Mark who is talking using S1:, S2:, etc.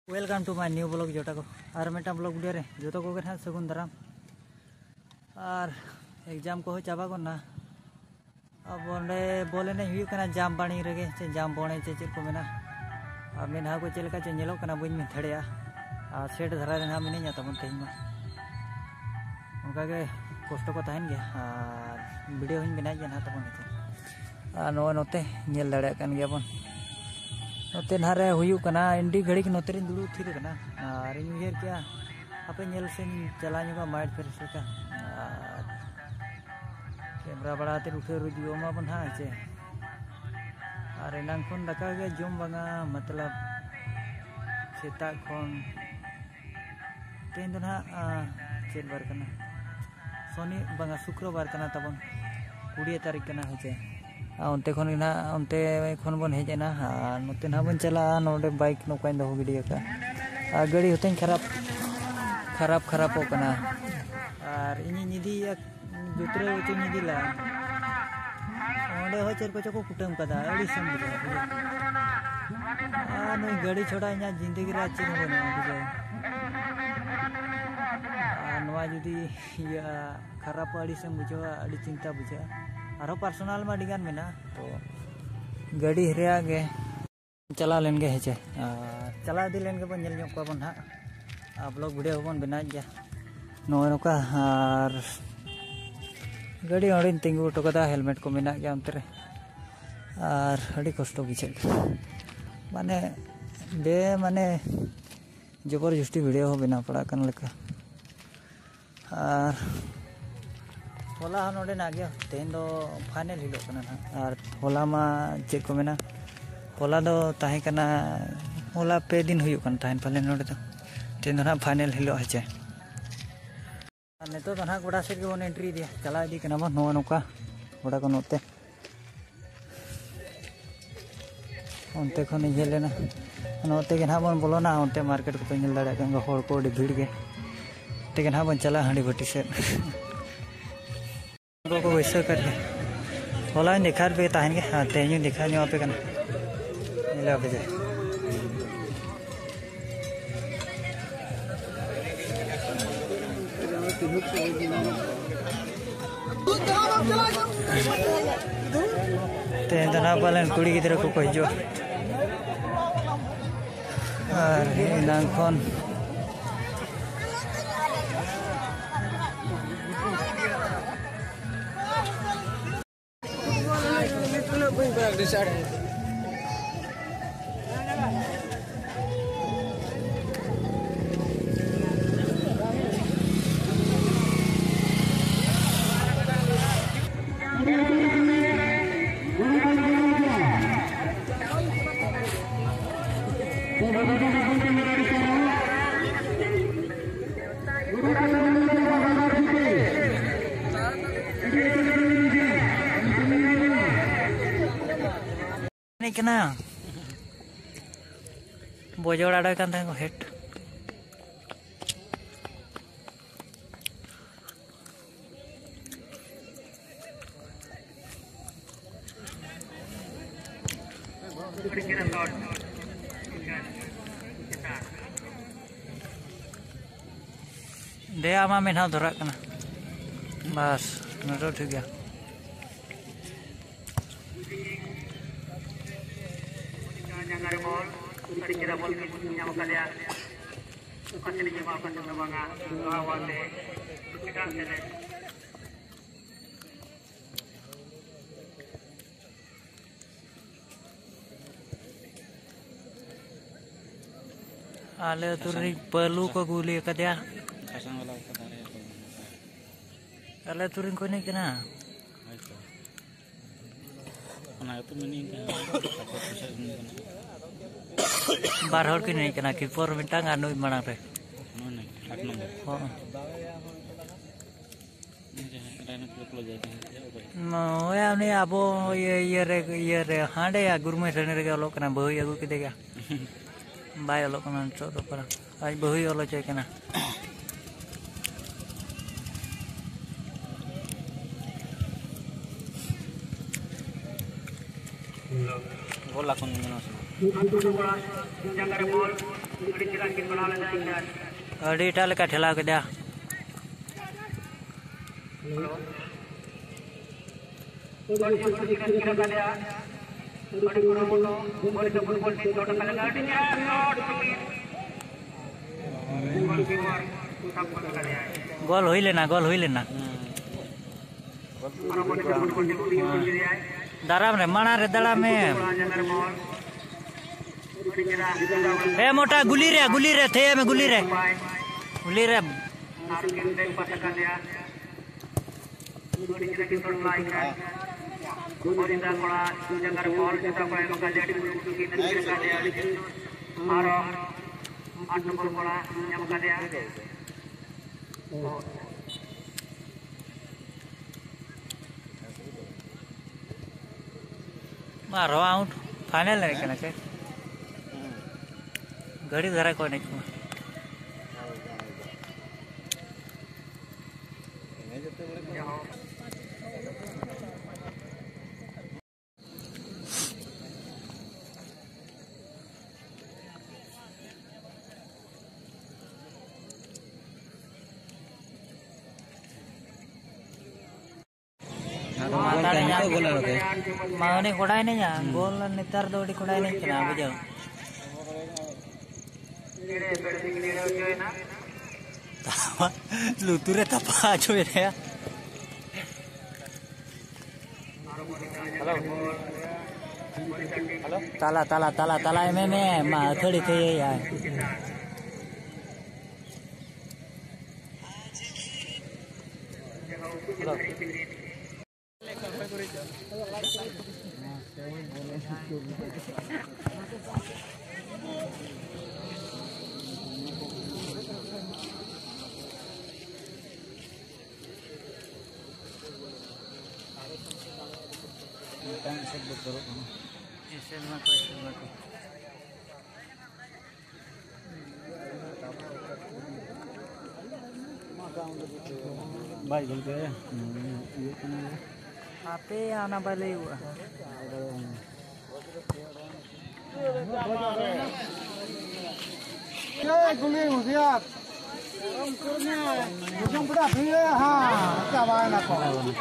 S1: welcome to my new blog जोटा को और मेटा ब्लॉग वीडियो रे जो को हाँ सगुन दाराम और एग्जाम को चाबा को ना अब अंडे बोले नहीं जाम बाणी रेगे चे जाम बने चे चेक को मेना और मेना को चलका चे नेलो कना बइन में थड़िया और सेट धरा रे ना मिनी तबन तेज में उनका के कष्ट को तहन गया और वीडियो हन बनाई गया तबन और नो नोते नेल दाड़े कान गया बन नोते नारे हुयु कना इंडी घड़ी के नोते रिन दुड़ू थिर कना और इन उयर क्या अपे नेल से चला का माइट फ्रेश का कैमरा बड़ा ते उठे रुजियो मा बन हा चे और एनांग खन दका के जम बांगा मतलब सेता खन तेन दो ना चेल बार कना सोनी बांगा शुक्रवार कना तबन 20 तारीख कना है उनते खन बन हेजना नोते ना बन चला नोडे बाइक नौका दो गिडिया का गाड़ी होते खराब होकना और इन निदी जुतरे उचे निदिला ओंडे हो चेर को कुटम कदा अड़ी सम बुझा गाड़ी छोड़ा इन जिंदगी रे चेन बना बुझा नवा जुदी खराब अड़ी सम बुझा अड़ी चिंता बुझा और पर्सनल में डिगान में ना तो गाड़ी हिरिया गे चला लेन गे हेचे चला दी लेन गे बन नेल को बन हा ब्लॉग वीडियो बन बना गया नो नोका और गाड़ी ओडिन तिंगु टोकदा हेलमेट को मेना गया अंतरे और अड़ी कष्ट बुझे माने बे माने जबरदस्ती वीडियो हो बना पड़ा कन लेका और होला नोडे ना गया तेन दो फाइनल हिलो कना और होला मा चेक को मेना होला दो ताहे कना होला पे दिन हुयु कन ताहे पले नोडे तो तेन ना फाइनल हिलो हचे नेतो तो ना गोड़ा से के बन एंट्री दिया चला दी कना बन नो नोका गोड़ा को नोते उनते खन ये लेना नोते के ना बन बोलो ना उनते मार्केट को पेंजल दाड़ा कन होड़ को भीड़ के ते के ना बन चला हांडी भट्टी से को वैसे करके होला निखार पे ताहन के हां तेजू निखार ने पे कना मिला बजे तेन दना पालन कुड़ी गिदरा को कहिजो और नांखन कना बोजोड़ आड़ा कान को हेट दे आमा मेना धरा कना बस नरो ठीक गया jangan bol tadi kira bol nyama kalian kasih nyama kan banga awal deh kita sene ale turi perlu ko guli ka dia kasang wala ka dare ale turin ko ni kana ana itu mending बार हर की नहीं कना कि पर मिटांग आनु मना रे no नहीं 8 number हां नो या ने आबो ये रे हांडे या गुरमे सने रे गलो कना बहई अगु के देगा बाय अलो कना तो पर आज बहई अलो चे कना बोला कोन अड़ी टाल का ठेला के दिया गोल हुई लेना दाराम रे माना रे दड़ा में ए मोटा गुली रे थे में गुली रे मारो आउट फाइनल है क्या ना घड़ी धरा को नहीं माने कोड़ाई नहीं या गोल नितर दौड़ी कोड़ाई नहीं चला बुझो लुतुरे तपा जो रे ताला में थोड़ी थी यार भाई बोल के आपे आना वाले हुआ
S2: गुली होशियार हम करने मुझे बड़ा फिर हाँ क्या बात ना